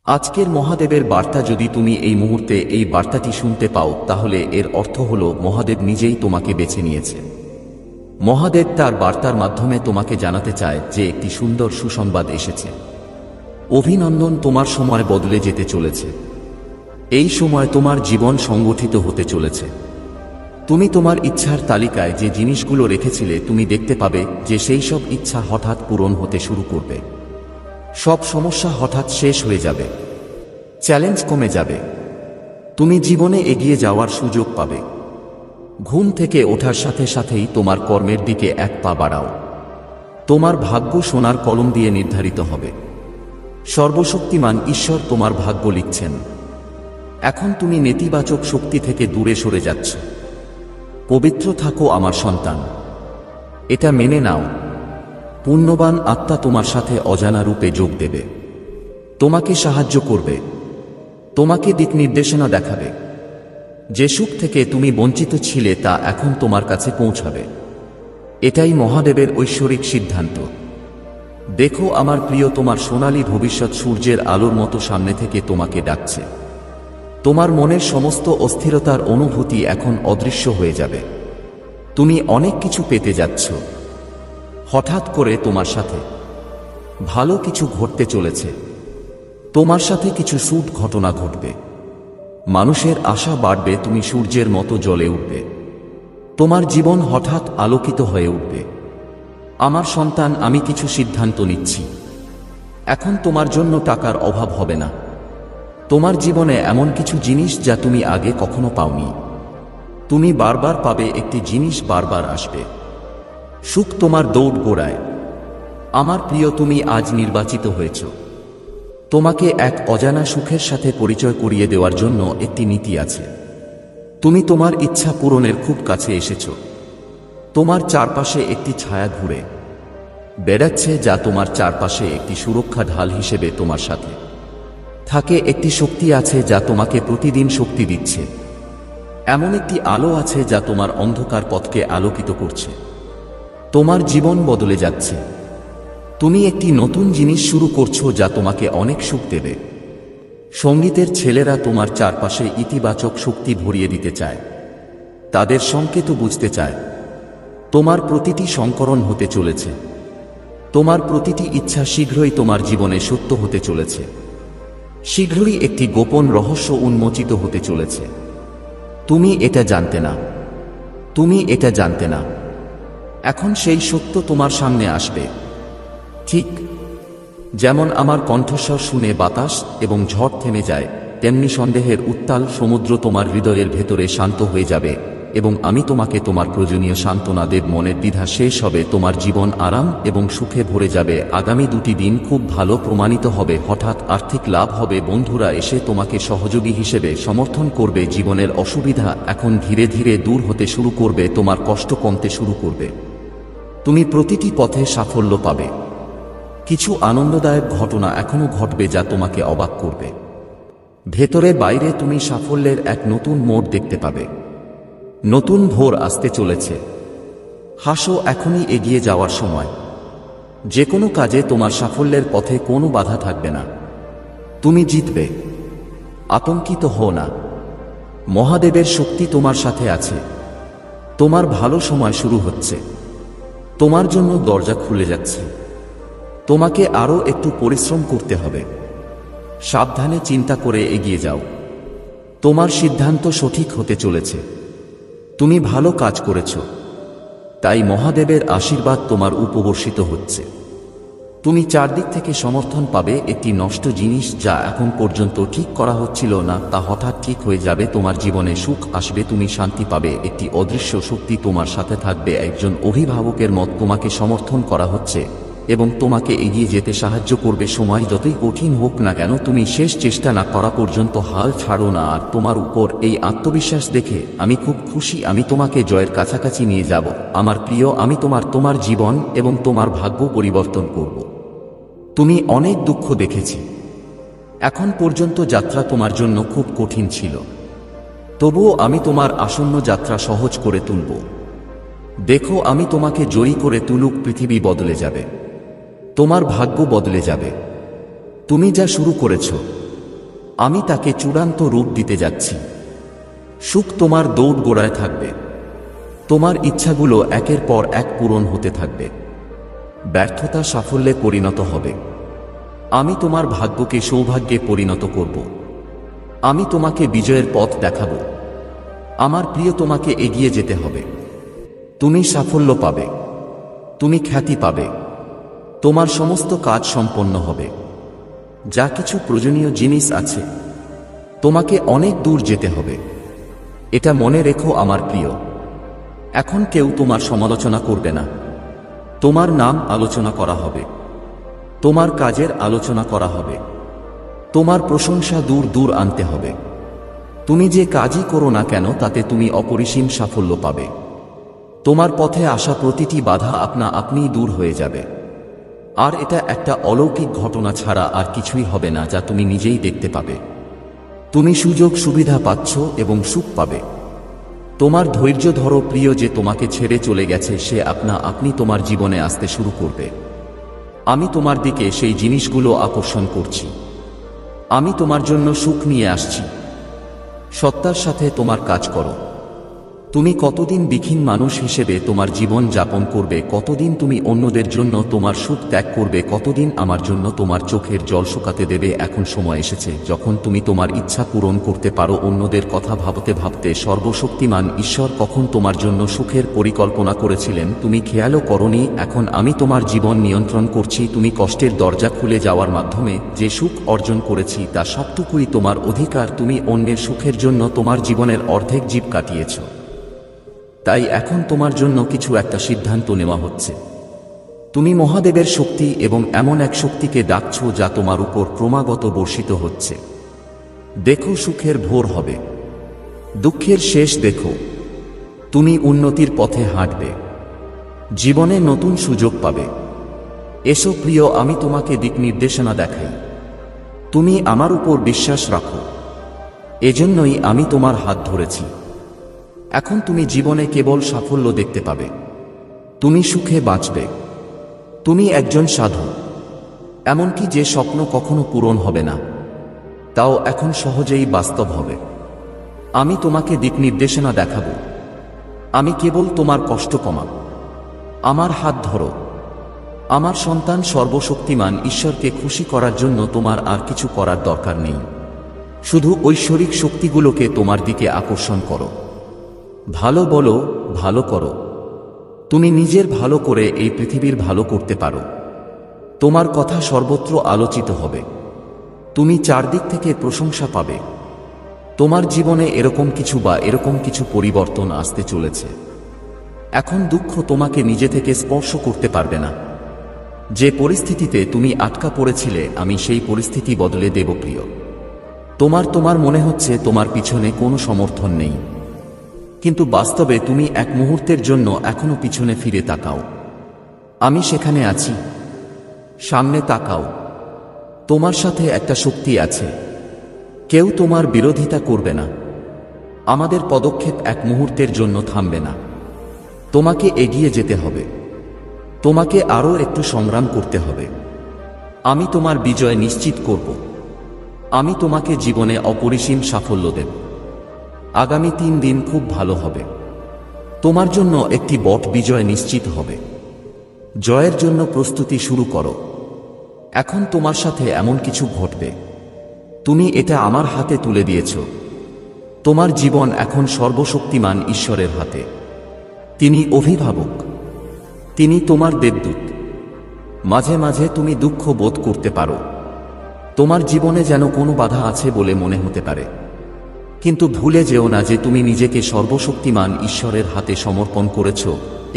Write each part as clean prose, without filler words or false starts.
আজকের মহাদেবের বার্তা যদি তুমি এই মুহূর্তে এই বার্তাটি শুনতে পাও তাহলে এর অর্থ হল মহাদেব নিজেই তোমাকে বেছে নিয়েছে। মহাদেব তার বার্তার মাধ্যমে তোমাকে জানাতে চায় যে একটি সুন্দর সুসংবাদ এসেছে। অভিনন্দন, তোমার সময় বদলে যেতে চলেছে। এই সময় তোমার জীবন সংগঠিত হতে চলেছে। তুমি তোমার ইচ্ছার তালিকায় যে জিনিসগুলো রেখেছিলে তুমি দেখতে পাবে যে সেই সব ইচ্ছা হঠাৎ পূরণ হতে শুরু করবে। সব সমস্যা হঠাৎ শেষ হয়ে যাবে, চ্যালেঞ্জ কমে যাবে, তুমি জীবনে এগিয়ে যাওয়ার সুযোগ পাবে। ঘুম থেকে ওঠার সাথে সাথেই তোমার কর্মের দিকে এক পা বাড়াও। তোমার ভাগ্য সোনার কলম দিয়ে নির্ধারিত হবে। সর্বশক্তিমান ঈশ্বর তোমার ভাগ্য লিখছেন। এখন তুমি নেতিবাচক শক্তি থেকে দূরে সরে যাচ্ছ। পবিত্র থাকো আমার সন্তান, এটা মেনে নাও। পুণ্যবান আত্মা তোমার সাথে অজানা রূপে যোগ দেবে, তোমাকে সাহায্য করবে, তোমাকে দিক নির্দেশনা দেখাবে। যে সুখ থেকে তুমি বঞ্চিত ছিলে তা এখন তোমার কাছে পৌঁছাবে। এটাই মহাদেবের ঐশ্বরিক সিদ্ধান্ত। দেখো আমার প্রিয়, তোমার সোনালী ভবিষ্যৎ সূর্যের আলোর মতো সামনে থেকে তোমাকে ডাকছে। তোমার মনের সমস্ত অস্থিরতার অনুভূতি এখন অদৃশ্য হয়ে যাবে। তুমি অনেক কিছু পেতে যাচ্ছ। হঠাৎ করে তোমার সাথে ভালো কিছু ঘটতে চলেছে। তোমার সাথে কিছু শুভ ঘটনা ঘটবে। মানুষের আশা বাড়বে, তুমি সূর্যের মতো জ্বলে উঠবে। তোমার জীবন হঠাৎ আলোকিত হয়ে উঠবে। আমার সন্তান, আমি কিছু সিদ্ধান্ত নিচ্ছি। এখন তোমার জন্য টাকার অভাব হবে না। তোমার জীবনে এমন কিছু জিনিস যা তুমি আগে কখনো পাওনি। তুমি বারবার পাবে, একটি জিনিস বারবার আসবে। সুখ তোমার দৌড় গোড়ায়। আমার প্রিয়, তুমি আজ নির্বাচিত হয়েছ। তোমাকে এক অজানা সুখের সাথে পরিচয় করিয়ে দেওয়ার জন্য একটি নীতি আছে। তুমি তোমার ইচ্ছা পূরণের খুব কাছে এসেছ। তোমার চারপাশে একটি ছায়া ঘুরে বেড়াচ্ছে, যা তোমার চারপাশে একটি সুরক্ষা ঢাল হিসেবে তোমার সাথে থাকে। একটি শক্তি আছে যা তোমাকে প্রতিদিন শক্তি দিচ্ছে। এমন একটি আলো আছে যা তোমার অন্ধকার পথকে আলোকিত করছে। তোমার জীবন বদলে যাচ্ছে। তুমি একটি নতুন জিনিস শুরু করছো যা তোমাকে অনেক সুখ দেবে। সঙ্গীতের ছেলেরা তোমার চারপাশে ইতিবাচক শক্তি ভরিয়ে দিতে চায়। তাদের সংকেত বুঝতে চায়। তোমার প্রতিটি সংকরণ হতে চলেছে। তোমার প্রতিটি ইচ্ছা শীঘ্রই তোমার জীবনে সত্য হতে চলেছে। শীঘ্রই একটি গোপন রহস্য উন্মোচিত হতে চলেছে। তুমি এটা জানতে না। তুমি এটা জানতে না। এখন সেই সত্য তোমার সামনে আসবে। ঠিক যেমন আমার কণ্ঠস্বর শুনে বাতাস এবং ঝড় থেমে যায়, তেমনি সন্দেহের উত্তাল সমুদ্র তোমার হৃদয়ের ভেতরে শান্ত হয়ে যাবে এবং আমি তোমাকে তোমার প্রয়োজনীয় সান্ত্বনা দেব। মনের দ্বিধা শেষ হবে, তোমার জীবন আরাম এবং সুখে ভরে যাবে। আগামী 2টি দিন খুব ভালো প্রমাণিত হবে। হঠাৎ আর্থিক লাভ হবে। বন্ধুরা এসে তোমাকে সহযোগী হিসেবে সমর্থন করবে। জীবনের অসুবিধা এখন ধীরে ধীরে দূর হতে শুরু করবে। তোমার কষ্ট কমতে শুরু করবে। তুমি প্রতিটি পথে সাফল্য পাবে। কিছু আনন্দদায়ক ঘটনা এখনো ঘটবে যা তোমাকে অবাক করবে। ভেতরে বাইরে তুমি সাফল্যের এক নতুন মোড় দেখতে পাবে। নতুন ভোর আসতে চলেছে। হাসো, এখনই এগিয়ে যাওয়ার সময়। যে কোনো কাজে তোমার সাফল্যের পথে কোনো বাধা থাকবে না। তুমি জিতবে। আতঙ্কিত হও না। মহাদেবের শক্তি তোমার সাথে আছে। তোমার ভালো সময় শুরু হচ্ছে। তোমার জন্য দরজা খুলে যাচ্ছে। তোমাকে আরও একটু পরিশ্রম করতে হবে। সাবধানে চিন্তা করে এগিয়ে যাও। তোমার সিদ্ধান্ত সঠিক হতে চলেছে। তুমি ভালো কাজ করেছ, তাই মহাদেবের আশীর্বাদ তোমার উপবর্ষিত হচ্ছে। তুমি চারদিক থেকে সমর্থন পাবে। একটি নষ্ট জিনিস যা এখন পর্যন্ত ঠিক করা হচ্ছিল না তা হঠাৎ ঠিক হয়ে যাবে। তোমার জীবনে সুখ আসবে। তুমি শান্তি পাবে। একটি অদৃশ্য শক্তি তোমার সাথে থাকবে। একজন অভিভাবকের মত তোমাকে সমর্থন করা হচ্ছে এবং তোমাকে এগিয়ে যেতে সাহায্য করবে। সময় যতই কঠিন হোক না কেন, তুমি শেষ চেষ্টা না করা পর্যন্ত হাল ছাড়ো না। আর তোমার উপর এই আত্মবিশ্বাস দেখে আমি খুব খুশি। আমি তোমাকে জয়ের কাছাকাছি নিয়ে যাব আমার প্রিয়। আমি তোমার জীবন এবং তোমার ভাগ্য পরিবর্তন করব। তুমি অনেক দুঃখ দেখেছি। এখন পর্যন্ত যাত্রা তোমার জন্য খুব কঠিন ছিল। তবুও আমি তোমার আসন্ন যাত্রা সহজ করে তুলব। দেখো, আমি তোমাকে জয়ী করে তুলুক। পৃথিবী বদলে যাবে। তোমার ভাগ্য বদলে যাবে। তুমি যা শুরু করেছ আমি তাকে চূড়ান্ত রূপ দিতে যাচ্ছি। সুখ তোমার দৌড় গোড়ায় থাকবে। তোমার ইচ্ছাগুলো একের পর এক পূরণ হতে থাকবে। ব্যর্থতা সাফল্যে পরিণত হবে। আমি তোমার ভাগ্যকে সৌভাগ্যে পরিণত করব। আমি তোমাকে বিজয়ের পথ দেখাব। আমার প্রিয়, তোমাকে এগিয়ে যেতে হবে। তুমি সাফল্য পাবে। তুমি খ্যাতি পাবে। তোমার সমস্ত কাজ সম্পন্ন হবে। যা কিছু প্রয়োজনীয় জিনিস আছে, তোমাকে অনেক দূর যেতে হবে। এটা মনে রেখো আমার প্রিয়। এখন কেউ তোমার সমালোচনা করবে না। তোমার নাম আলোচনা করা হবে। তোমার কাজের আলোচনা করা হবে। তোমার প্রশংসা দূর দূর আনতে হবে। তুমি যে কাজই করো না কেন, তাতে তুমি অপরিসীম সাফল্য পাবে। তোমার পথে আসা প্রতিটি বাধা আপনা আপনিই দূর হয়ে যাবে। আর এটা একটা অলৌকিক ঘটনা ছাড়া আর কিছুই হবে না, যা তুমি নিজেই দেখতে পাবে। তুমি সুযোগ সুবিধা পাচ্ছ এবং সুখ পাবে। তোমার ধৈর্য ধরো প্রিয়, যে তোমাকে ছেড়ে চলে গেছে সে আপনা আপনি তোমার জীবনে আসতে শুরু করবে। আমি তোমার দিকে সেই জিনিসগুলো আকর্ষণ করছি। আমি তোমার জন্য সুখ নিয়ে আসছি। সত্তার সাথে তোমার কাজ করো। তুমি কতদিন বিহীন মানুষ হিসেবে তোমার জীবন যাপন করবে? কতদিন তুমি অন্যদের জন্য তোমার সুখ ত্যাগ করবে? কতদিন আমার জন্য তোমার চোখের জল শুকাতে দেবে? এখন সময় এসেছে যখন তুমি তোমার ইচ্ছা পূরণ করতে পারো। অন্যদের কথা ভাবতে ভাবতে সর্বশক্তিমান ঈশ্বর কখন তোমার জন্য সুখের পরিকল্পনা করেছিলেন তুমি খেয়ালও করনি। এখন আমি তোমার জীবন নিয়ন্ত্রণ করছি। তুমি কষ্টের দরজা খুলে যাওয়ার মাধ্যমে যে সুখ অর্জন করেছি তা সবটুকুই তোমার অধিকার। তুমি অন্যের সুখের জন্য তোমার জীবনের অর্ধেক জীব কাটিয়েছ। তাই এখন তোমার জন্য কিছু একটা সিদ্ধান্ত নেওয়া হচ্ছে। তুমি মহাদেবের শক্তি এবং এমন এক শক্তিকে ডাকছ যা তোমার উপর ক্রমাগত বর্ষিত হচ্ছে। দেখো, সুখের ভোর হবে। দুঃখের শেষ দেখো। তুমি উন্নতির পথে হাঁটবে। জীবনে নতুন সুযোগ পাবে। এসো প্রিয়, আমি তোমাকে দিক নির্দেশনা দেখাই। তুমি আমার উপর বিশ্বাস রাখো। এজন্যই আমি তোমার হাত ধরেছি। এখন তুমি জীবনে কেবল সাফল্য দেখতে পাবে। তুমি সুখে বাঁচবে। তুমি একজন সাধু। এমনকি যে স্বপ্ন কখনো পূরণ হবে না, তাও এখন সহজেই বাস্তব হবে। আমি তোমাকে দিক নির্দেশনা দেখাব। আমি কেবল তোমার কষ্ট কমাব। আমার হাত ধরো। আমার সন্তান, সর্বশক্তিমান ঈশ্বরকে খুশি করার জন্য তোমার আর কিছু করার দরকার নেই। শুধু ঐশ্বরিক শক্তিগুলোকে তোমার দিকে আকর্ষণ করো। ভালো বলো, ভালো করো। তুমি নিজের ভালো করে এই পৃথিবীর ভালো করতে পারো। তোমার কথা সর্বত্র আলোচিত হবে। তুমি চারদিক থেকে প্রশংসা পাবে। তোমার জীবনে এরকম কিছু পরিবর্তন আসতে চলেছে। এখন দুঃখ তোমাকে নিজে থেকে স্পর্শ করতে পারবে না। যে পরিস্থিতিতে তুমি আটকা পড়েছিলে, আমি সেই পরিস্থিতি বদলে দেব প্রিয়। তোমার মনে হচ্ছে তোমার পিছনে কোনো সমর্থন নেই, কিন্তু বাস্তবে তুমি এক মুহূর্তের জন্য এখনো পিছনে ফিরে তাকাও। আমি সেখানে আছি। সামনে তাকাও। তোমার সাথে একটা শক্তি আছে। কেউ তোমার বিরোধিতা করবে না। আমাদের পদক্ষেপ এক মুহূর্তের জন্য থামবে না। তোমাকে এগিয়ে যেতে হবে। তোমাকে আরও একটু সংগ্রাম করতে হবে। আমি তোমার বিজয় নিশ্চিত করব। আমি তোমাকে জীবনে অপরিসীম সাফল্য দেব। আগামী 3 দিন খুব ভালো হবে। তোমার জন্য একটি বড় বিজয় নিশ্চিত হবে। জয়ের জন্য প্রস্তুতি শুরু করো। এখন তোমার সাথে এমন কিছু ঘটবে, তুমি এটা আমার হাতে তুলে দিয়েছ। তোমার জীবন এখন সর্বশক্তিমান ঈশ্বরের হাতে। তিনি অভিভাবক। তিনি তোমার দেবদূত। মাঝে মাঝে তুমি দুঃখ বোধ করতে পারো। তোমার জীবনে যেন কোনো বাধা আছে বলে মনে হতে পারে, কিন্তু ভুলে যেও না যে তুমি নিজেকে সর্বশক্তিমান ঈশ্বরের হাতে সমর্পণ করেছ,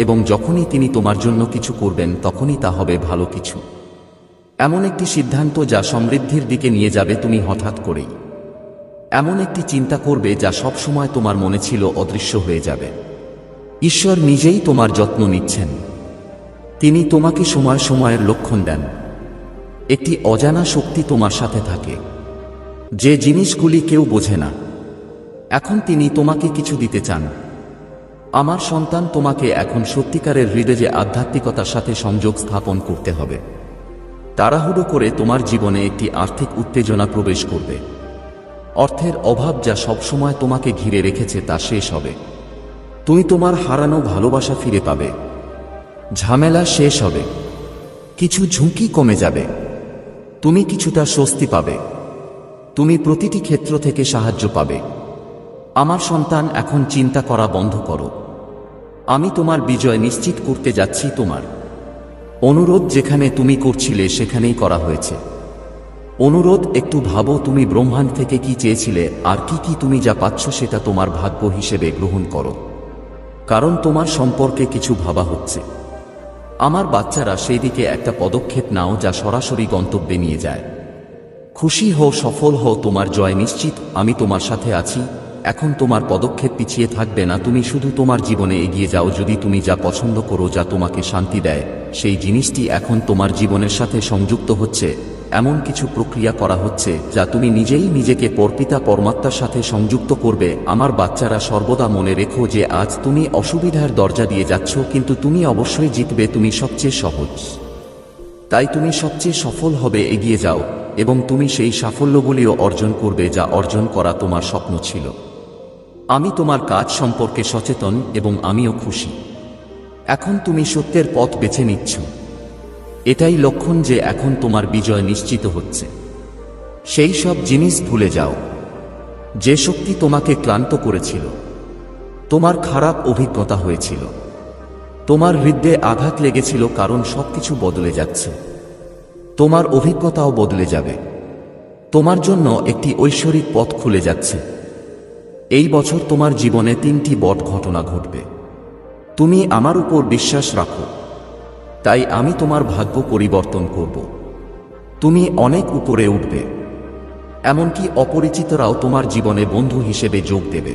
এবং যখনই তিনি তোমার জন্য কিছু করবেন তখনই তা হবে ভালো কিছু। এমন একটি সিদ্ধান্ত যা সমৃদ্ধির দিকে নিয়ে যাবে। তুমি হঠাৎ করেই এমন একটি চিন্তা করবে যা সবসময় তোমার মনে ছিল অদৃশ্য হয়ে যাবে। ঈশ্বর নিজেই তোমার যত্ন নিচ্ছেন। তিনি তোমাকে সময় সময়ের লক্ষণ দেন। একটি অজানা শক্তি তোমার সাথে থাকে, যে জিনিসগুলি কেউ বোঝে না। এখন তিনি তোমাকে কিছু দিতে চান। আমার সন্তান, তোমাকে এখন সত্যিকারের হৃদয়ে আধ্যাত্মিকতার সাথে সংযোগ স্থাপন করতে হবে। তাড়াহুড়ো করে তোমার জীবনে একটি আর্থিক উত্তেজনা প্রবেশ করবে। অর্থের অভাব যা সবসময় তোমাকে ঘিরে রেখেছে তা শেষ হবে। তুমি তোমার হারানো ভালোবাসা ফিরে পাবে। ঝামেলা শেষ হবে। কিছু ঝুঁকি কমে যাবে। তুমি কিছুটা স্বস্তি পাবে। তুমি প্রতিটি ক্ষেত্র থেকে সাহায্য পাবে। আমার সন্তান, এখন চিন্তা করা বন্ধ করো। আমি তোমার বিজয় নিশ্চিত করতে যাচ্ছি। তোমার অনুরোধ যেখানে তুমি করছিলে সেখানেই করা হয়েছে। অনুরোধ একটু ভাবো, তুমি ব্রহ্মাণ্ড থেকে কি চেয়েছিলে আর কি তুমি যা পাচ্ছ সেটা তোমার ভাগ্য হিসেবে গ্রহণ করো। কারণ তোমার সম্পর্কে কিছু ভাবা হচ্ছে। আমার বাচ্চারা, সেই দিকে একটা পদক্ষেপ নাও যা সরাসরি গন্তব্যে নিয়ে যায়। খুশি হও, সফল হও, তোমার জয় নিশ্চিত। আমি তোমার সাথে আছি। এখন তোমার পদক্ষেপ পিছিয়ে থাকবে না। তুমি শুধু তোমার জীবনে এগিয়ে যাও। যদি তুমি যা পছন্দ করো, যা তোমাকে শান্তি দেয়, সেই জিনিসটি এখন তোমার জীবনের সাথে সংযুক্ত হচ্ছে। এমন কিছু প্রক্রিয়া করা হচ্ছে যা তুমি নিজেই নিজেকে পরপিতা পরমাত্মার সাথে সংযুক্ত করবে। আমার বাচ্চারা, সর্বদা মনে রেখো যে আজ তুমি অসুবিধার দরজা দিয়ে যাচ্ছ, কিন্তু তুমি অবশ্যই জিতবে। তুমি সবচেয়ে সহজ, তাই তুমি সবচেয়ে সফল হবে। এগিয়ে যাও এবং তুমি সেই সাফল্যগুলিও অর্জন করবে যা অর্জন করা তোমার স্বপ্ন ছিল। আমি তোমার কাজ সম্পর্কে সচেতন এবং আমিও খুশি। এখন তুমি সত্যের পথ বেছে নিচ্ছ। এটাই লক্ষণ যে এখন তোমার বিজয় নিশ্চিত হচ্ছে। সেই সব জিনিস ভুলে যাও যে শক্তি তোমাকে ক্লান্ত করেছিল। তোমার খারাপ অভিজ্ঞতা হয়েছিল। তোমার হৃদয়ে আঘাত লেগেছিল, কারণ সবকিছু বদলে যাচ্ছে। তোমার অভিজ্ঞতাও বদলে যাবে। তোমার জন্য একটি ঐশ্বরিক পথ খুলে যাচ্ছে। এই বছর তোমার জীবনে 3টি বড় ঘটনা ঘটবে। তুমি আমার উপর বিশ্বাস রাখো, তাই আমি তোমার ভাগ্য পরিবর্তন করব। তুমি অনেক উপরে উঠবে। এমনকি অপরিচিতরাও তোমার জীবনে বন্ধু হিসেবে যোগ দেবে।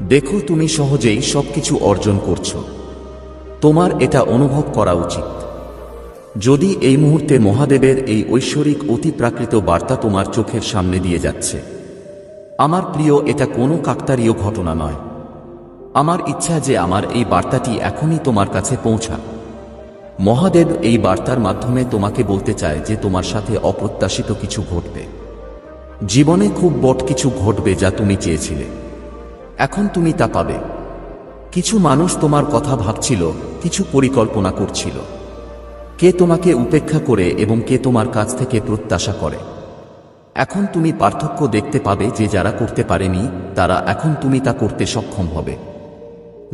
দেখো, তুমি সহজেই সবকিছু অর্জন করছো। তোমার এটা অনুভব করা উচিত। যদি এই মুহূর্তে মহাদেবের এই ঐশ্বরিক অতিপ্রাকৃত বার্তা তোমার চোখের সামনে দিয়ে যাচ্ছে, আমার প্রিয়, এটা কোনো কাকতালীয় ঘটনা নয়। আমার ইচ্ছা যে আমার এই বার্তাটি এখনই তোমার কাছে পৌঁছাক। মহাদেব এই বার্তার মাধ্যমে তোমাকে বলতে চায় যে তোমার সাথে অপ্রত্যাশিত কিছু ঘটবে। জীবনে খুব বড় কিছু ঘটবে যা তুমি চেয়েছিলে। এখন তুমি তা পাবে। কিছু মানুষ তোমার কথা ভাবছিল, কিছু পরিকল্পনা করছিল। কে তোমাকে উপেক্ষা করে এবং কে তোমার কাছ থেকে প্রত্যাশা করে। এখন তুমি পার্থক্য দেখতে পাবে যে যারা করতে পারেনি, তারা এখন তুমি তা করতে সক্ষম হবে।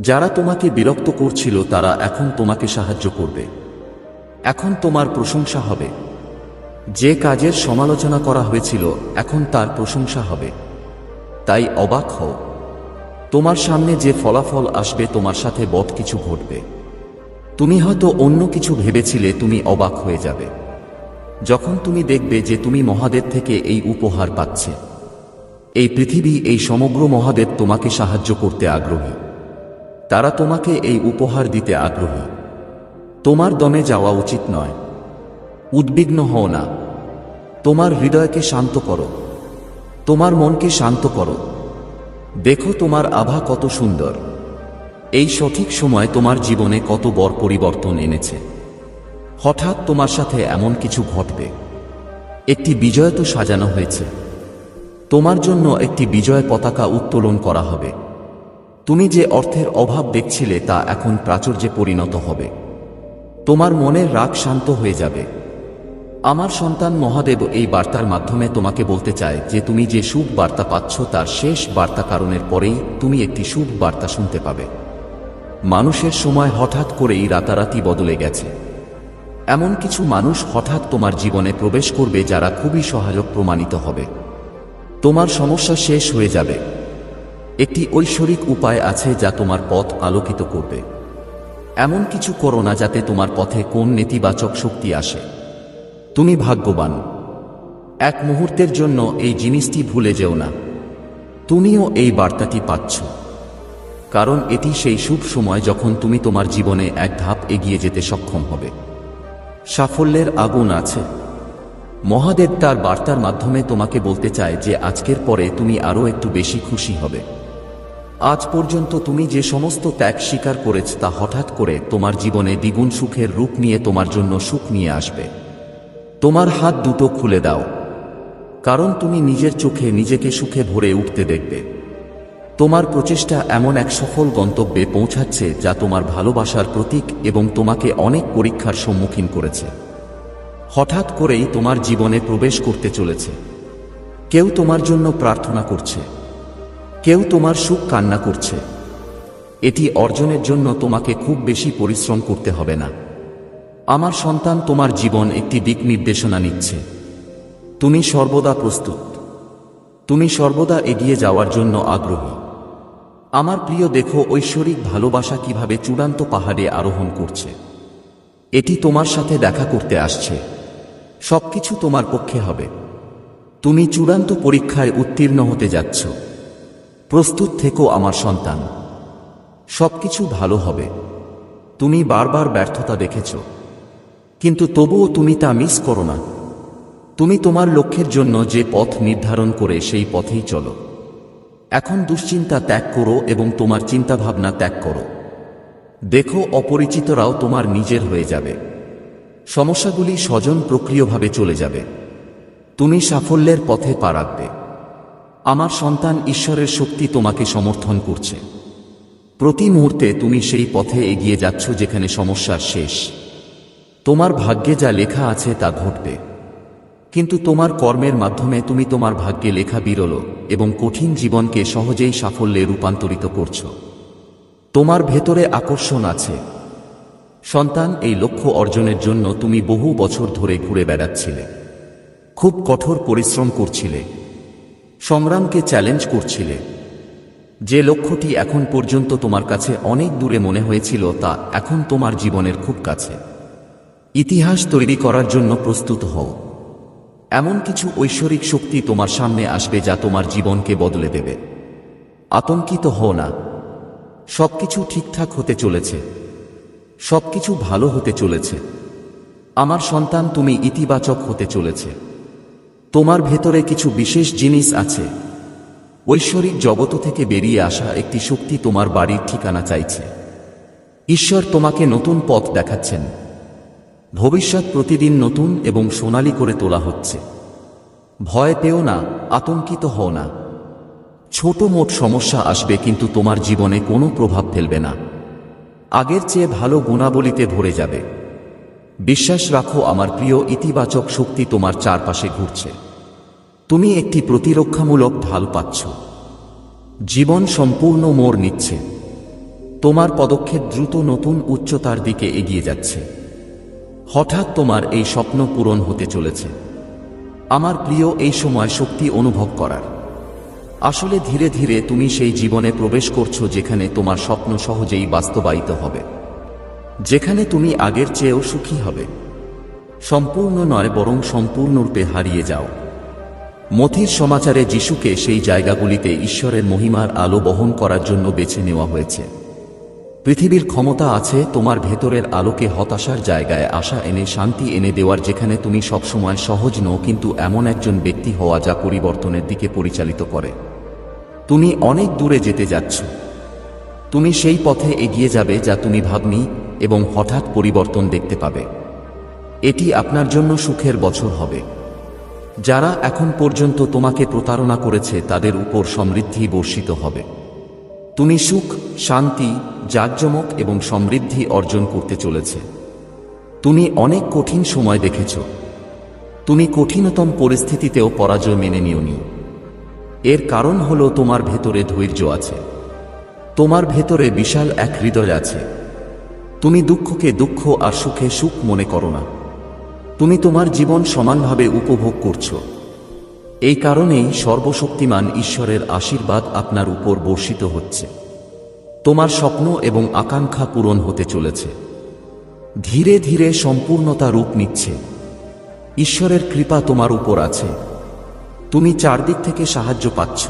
যারা তোমাকে বিরক্ত করছিল, তারা এখন তোমাকে সাহায্য করবে। এখন তোমার প্রশংসা হবে। যে কাজের সমালোচনা করা হয়েছিল, এখন তার প্রশংসা হবে। তাই অবাক হও। তোমার সামনে যে ফলাফল আসবে, তোমার সাথে বড় কিছু ঘটবে। তুমি হয়তো অন্য কিছু ভেবেছিলে। তুমি অবাক হয়ে যাবে যখন তুমি দেখবে যে তুমি মহাদেব থেকে এই উপহার পাচ্ছে। এই পৃথিবী, এই সমগ্র মহাদেব তোমাকে সাহায্য করতে আগ্রহী। তারা তোমাকে এই উপহার দিতে আগ্রহী। তোমার দমে যাওয়া উচিত নয়। উদ্বিগ্ন হও না। তোমার হৃদয়কে শান্ত করো। তোমার মনকে শান্ত করো। দেখো তোমার আভা কত সুন্দর। এই সঠিক সময় তোমার জীবনে কত বড় পরিবর্তন এনেছে। হঠাৎ তোমার সাথে এমন কিছু ঘটবে। একটি বিজয় তো সাজানো হয়েছে। তোমার জন্য একটি বিজয় পতাকা উত্তোলন করা হবে। তুমি যে অর্থের অভাব দেখছিলে তা এখন প্রাচুর্যে পরিণত হবে। তোমার মনের রাগ শান্ত হয়ে যাবে। আমার সন্তান, মহাদেব এই বার্তার মাধ্যমে তোমাকে বলতে চায় যে তুমি যে শুভ বার্তা পাচ্ছ তার শেষ বার্তা কারণের পরেই তুমি একটি শুভ বার্তা শুনতে পাবে। মানুষের সময় হঠাৎ করেই রাতারাতি বদলে গেছে। এমন কিছু মানুষ হঠাৎ তোমার জীবনে প্রবেশ করবে যারা খুবই সহায়ক প্রমাণিত হবে। তোমার সমস্যা শেষ হয়ে যাবে। একটি ঐশ্বরিক উপায় আছে যা তোমার পথ আলোকিত করবে। এমন কিছু করো না যাতে তোমার পথে কোন নেতিবাচক শক্তি আসে। তুমি ভাগ্যবান। এক মুহূর্তের জন্য এই জিনিসটি ভুলে যেও না। তুমিও এই বার্তাটি পাচ্ছ, কারণ এটি সেই শুভ সময় যখন তুমি তোমার জীবনে এক ধাপ এগিয়ে যেতে সক্ষম হবে। সাফল্যের আগুন আছে। মহাদেব তার বার্তার মাধ্যমে তোমাকে বলতে চায় যে আজকের পরে তুমি আরও একটু বেশি খুশি হবে। আজ পর্যন্ত তুমি যে সমস্ত ত্যাগ স্বীকার করেছ তা হঠাৎ করে তোমার জীবনে দ্বিগুণ সুখের রূপ নিয়ে তোমার জন্য সুখ নিয়ে আসবে। তোমার হাত দুটো খুলে দাও। কারণ তুমি নিজের চোখে নিজেকে সুখে ভরে উঠতে দেখবে। তোমার প্রচেষ্টা এমন এক সফল গন্তব্যে পৌঁছাচ্ছে যা তোমার ভালোবাসার প্রতীক এবং তোমাকে অনেক পরীক্ষার সম্মুখীন করেছে। হঠাৎ করেই তোমার জীবনে প্রবেশ করতে চলেছে। কেউ তোমার জন্য প্রার্থনা করছে, কেউ তোমার সুখ কান্না করছে। এটি অর্জনের জন্য তোমাকে খুব বেশি পরিশ্রম করতে হবে না। আমার সন্তান, তোমার জীবন একটি দিক নির্দেশনা নিচ্ছে। তুমি সর্বদা প্রস্তুত, তুমি সর্বদা এগিয়ে যাওয়ার জন্য আগ্রহী। আমার প্রিয়, দেখো ঐশ্বরিক ভালোবাসা কিভাবে চূড়ান্ত পাহাড়ে আরোহণ করছে। এটি তোমার সাথে দেখা করতে আসছে। সবকিছু তোমার পক্ষে হবে। তুমি চূড়ান্ত পরীক্ষায় উত্তীর্ণ হতে যাচ্ছ। প্রস্তুত থেকো আমার সন্তান, সবকিছু ভালো হবে। তুমি বারবার ব্যর্থতা দেখেছ, কিন্তু তবুও তুমি তা মিস করো না। তুমি তোমার লক্ষ্যের জন্য যে পথ নির্ধারণ করে সেই পথেই চলো। এখন দুশ্চিন্তা ত্যাগ করো এবং তোমার চিন্তাভাবনা ত্যাগ করো। দেখো অপরিচিতরাও তোমার নিজের হয়ে যাবে। সমস্যাগুলি স্বজন প্রক্রিয়ভাবে চলে যাবে। তুমি সাফল্যের পথে পা রাখবে। আমার সন্তান, ঈশ্বরের শক্তি তোমাকে সমর্থন করছে। প্রতি মুহূর্তে তুমি সেই পথে এগিয়ে যাচ্ছ যেখানে সমস্যার শেষ। তোমার ভাগ্যে যা লেখা আছে তা ঘটবে, কিন্তু তোমার কর্মের মাধ্যমে তুমি তোমার ভাগ্যে লেখা বিরল এবং কঠিন জীবনকে সহজেই সাফল্যে রূপান্তরিত করছ। তোমার ভেতরে আকর্ষণ আছে সন্তান। এই লক্ষ্য অর্জনের জন্য তুমি বহু বছর ধরে ঘুরে বেড়াচ্ছিলে, খুব কঠোর পরিশ্রম করছিলে, সংগ্রামকে চ্যালেঞ্জ করছিলে। যে লক্ষ্যটি এখন পর্যন্ত তোমার কাছে অনেক দূরে মনে হয়েছিল তা এখন তোমার জীবনের খুব কাছে। ইতিহাস তৈরি করার জন্য প্রস্তুত হও। এমন কিছু ঐশ্বরিক শক্তি তোমার সামনে আসবে যা তোমার জীবনকে বদলে দেবে। আতঙ্কিত হও না, সবকিছু ঠিকঠাক হতে চলেছে, সবকিছু ভালো হতে চলেছে। আমার সন্তান, তুমি ইতিবাচক হতে চলেছে। তোমার ভেতরে কিছু বিশেষ জিনিস আছে। ঐশ্বরিক জগৎ থেকে বেরিয়ে আসা একটি শক্তি তোমার বাড়ির ঠিকানা চাইছে। ঈশ্বর তোমাকে নতুন পথ দেখাচ্ছেন। ভবিষ্যৎ প্রতিদিন নতুন এবং সোনালী করে তোলা হচ্ছে। ভয় পেও না, আতঙ্কিত হও না। ছোট মোট সমস্যা আসবে, কিন্তু তোমার জীবনে কোনো প্রভাব ফেলবে না। আগের চেয়ে ভালো গুণাবলীতে ভরে যাবে। বিশ্বাস রাখো আমার প্রিয়, ইতিবাচক শক্তি তোমার চারপাশে ঘুরছে। তুমি একটি প্রতিরক্ষামূলক ঢাল পাচ্ছ। জীবন সম্পূর্ণ মোড় নিচ্ছে। তোমার পদক্ষেপ দ্রুত নতুন উচ্চতার দিকে এগিয়ে যাচ্ছে। হঠাৎ তোমার এই স্বপ্ন পূরণ হতে চলেছে। আমার প্রিয়, এই সময় শক্তি অনুভব করার। আসলে ধীরে ধীরে তুমি সেই জীবনে প্রবেশ করছো যেখানে তোমার স্বপ্ন সহজেই বাস্তবায়িত হবে, যেখানে তুমি আগের চেয়েও সুখী হবে। সম্পূর্ণ নয়, বরং সম্পূর্ণরূপে হারিয়ে যাও। মথির সমাচারে যিশুকে সেই জায়গাগুলিতে ঈশ্বরের মহিমার আলো বহন করার জন্য বেছে নেওয়া হয়েছে। পৃথিবীর ক্ষমতা আছে তোমার ভেতরের আলোকে হতাশার জায়গায় আশা এনে শান্তি এনে দেওয়ার, যেখানে তুমি সবসময় সহজ নও, কিন্তু এমন একজন ব্যক্তি হওয়া যা পরিবর্তনের দিকে পরিচালিত করে। তুমি অনেক দূরে যেতে যাচ্ছ। তুমি সেই পথে এগিয়ে যাবে যা তুমি ভাবনি, এবং হঠাৎ পরিবর্তন দেখতে পাবে। এটি আপনার জন্য সুখের বছর হবে। যারা এখন পর্যন্ত তোমাকে প্রতারণা করেছে তাদের উপর সমৃদ্ধি বর্ষিত হবে। তুমি সুখ, শান্তি, জাঁকজমক এবং সমৃদ্ধি অর্জন করতে চলেছে। তুমি অনেক কঠিন সময় দেখেছ। তুমি কঠিনতম পরিস্থিতিতেও পরাজয় মেনে নিওনি। এর কারণ হলো তোমার ভেতরে ধৈর্য আছে। তোমার ভেতরে বিশাল এক হৃদয় আছে। তুমি দুঃখকে দুঃখ আর সুখে সুখ মনে করো না। তুমি তোমার জীবন সমানভাবে উপভোগ করছো। এই কারণেই সর্বশক্তিমান ঈশ্বরের আশীর্বাদ আপনার উপর বর্ষিত হচ্ছে। তোমার স্বপ্ন এবং আকাঙ্ক্ষা পূরণ হতে চলেছে। ধীরে ধীরে সম্পূর্ণতা রূপ নিচ্ছে। ঈশ্বরের কৃপা তোমার উপর আছে। তুমি চারদিক থেকে সাহায্য পাচ্ছ।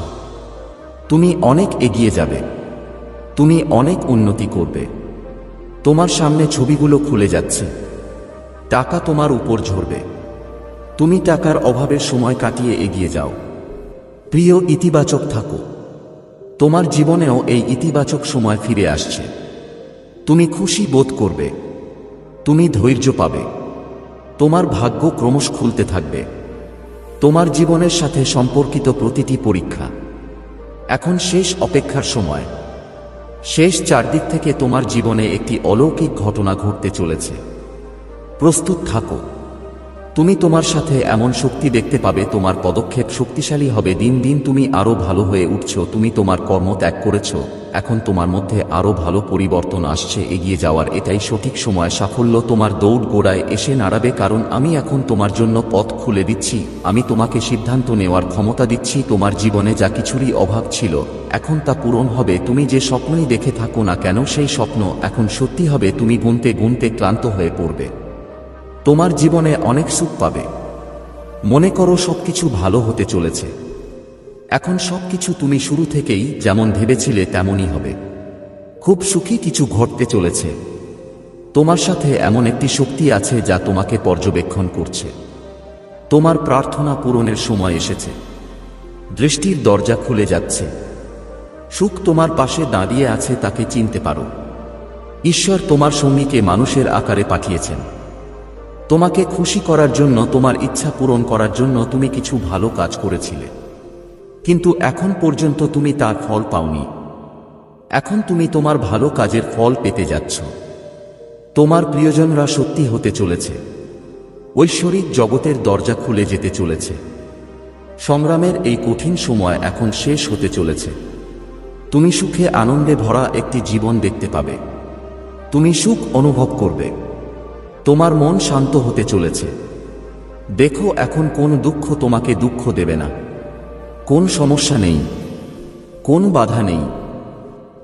তুমি অনেক এগিয়ে যাবে। তুমি অনেক উন্নতি করবে। তোমার সামনে ছবিগুলো খুলে যাচ্ছে। টাকা তোমার উপর ঝরবে। তুমি টাকার অভাবের সময় কাটিয়ে এগিয়ে যাও। প্রিয়, ইতিবাচক থাকো। তোমার জীবনেও এই ইতিবাচক সময় ফিরে আসছে। তুমি খুশি বোধ করবে। তুমি ধৈর্য পাবে। তোমার ভাগ্য ক্রমশ খুলতে থাকবে। তোমার জীবনের সাথে সম্পর্কিত প্রতিটি পরীক্ষা এখন শেষ অপেক্ষার সময়। শেষ চারদিক থেকে তোমার জীবনে একটি অলৌকিক ঘটনা ঘটতে চলেছে। প্রস্তুত থাকো। তুমি তোমার সাথে এমন শক্তি দেখতে পাবে, তোমার পদক্ষেপ শক্তিশালী হবে। দিন দিন তুমি আরো ভালো হয়ে উঠছ। তুমি তোমার কর্ম ত্যাগ করেছ, এখন তোমার মধ্যে আরো ভালো পরিবর্তন আসছে। এগিয়ে যাওয়ার এটাই সঠিক সময়। সাফল্য তোমার দৌড় গোড়ায় এসে নাড়াবে, কারণ আমি এখন তোমার জন্য পথ খুলে দিচ্ছি। আমি তোমাকে সিদ্ধান্ত নেওয়ার ক্ষমতা দিচ্ছি। তোমার জীবনে যা কিছুরই অভাব ছিল এখন তা পূরণ হবে। তুমি যে স্বপ্নই দেখে থাকো না কেন, সেই স্বপ্ন এখন সত্যি হবে। তুমি গুনতে গুনতে ক্লান্ত হয়ে পড়বে। তোমার জীবনে অনেক সুখ পাবে। মনে করো সবকিছু ভালো হতে চলেছে। এখন সবকিছু তুমি শুরু থেকেই যেমন ভেবেছিলে তেমনই হবে। খুব সুখী কিছু ঘটতে চলেছে। তোমার সাথে এমন একটি শক্তি আছে যা তোমাকে পর্যবেক্ষণ করছে। তোমার প্রার্থনা পূরণের সময় এসেছে। দৃষ্টির দরজা খুলে যাচ্ছে। সুখ তোমার পাশে দাঁড়িয়ে আছে, তাকে চিনতে পারো। ঈশ্বর তোমার সঙ্গীকে মানুষের আকারে পাঠিয়েছেন তোমাকে খুশি করার জন্য, তোমার ইচ্ছা পূরণ করার জন্য। তুমি কিছু ভালো কাজ করেছিলে, কিন্তু এখন পর্যন্ত তুমি তার ফল পাওনি। এখন তুমি তোমার ভালো কাজের ফল পেতে যাচ্ছ। তোমার প্রিয়জনরা সত্যি হতে চলেছে। ঐশ্বরিক জগতের দরজা খুলে যেতে চলেছে। সংগ্রামের এই কঠিন সময় এখন শেষ হতে চলেছে। তুমি সুখে আনন্দে ভরা একটি জীবন দেখতে পাবে। তুমি সুখ অনুভব করবে। তোমার মন শান্ত হতে চলেছে। দেখো, এখন কোন দুঃখ তোমাকে দুঃখ দেবে না। কোন সমস্যা নেই, কোন বাধা নেই।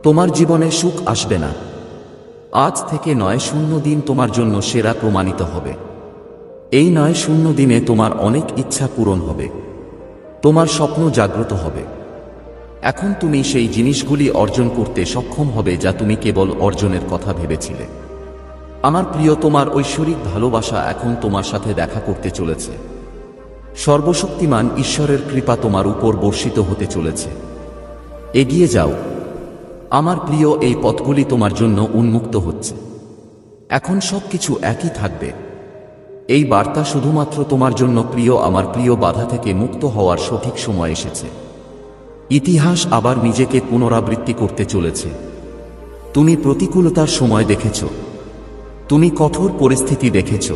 তোমার জীবনে সুখ আসবে না। আজ থেকে 9-0 দিন তোমার জন্য সেরা প্রমাণিত হবে। এই 9-0 দিনে তোমার অনেক ইচ্ছা পূরণ হবে। তোমার স্বপ্ন জাগ্রত হবে। এখন তুমি সেই জিনিসগুলি অর্জন করতে সক্ষম হবে যা তুমি কেবল অর্জনের কথা ভেবেছিলে। আমার প্রিয়, তোমার ঐশ্বরিক ভালোবাসা এখন তোমার সাথে দেখা করতে চলেছে। সর্বশক্তিমান ঈশ্বরের কৃপা তোমার উপর বর্ষিত হতে চলেছে। এগিয়ে যাও আমার প্রিয়, এই পথগুলি তোমার জন্য উন্মুক্ত হচ্ছে। এখন সবকিছু একই থাকবে। এই বার্তা শুধুমাত্র তোমার জন্য প্রিয়। আমার প্রিয়, বাধা থেকে মুক্ত হওয়ার সঠিক সময় এসেছে। ইতিহাস আবার নিজেকে পুনরাবৃত্তি করতে চলেছে। তুমি প্রতিকূলতার সময় দেখেছ, তুমি কঠোর পরিস্থিতি দেখেছ,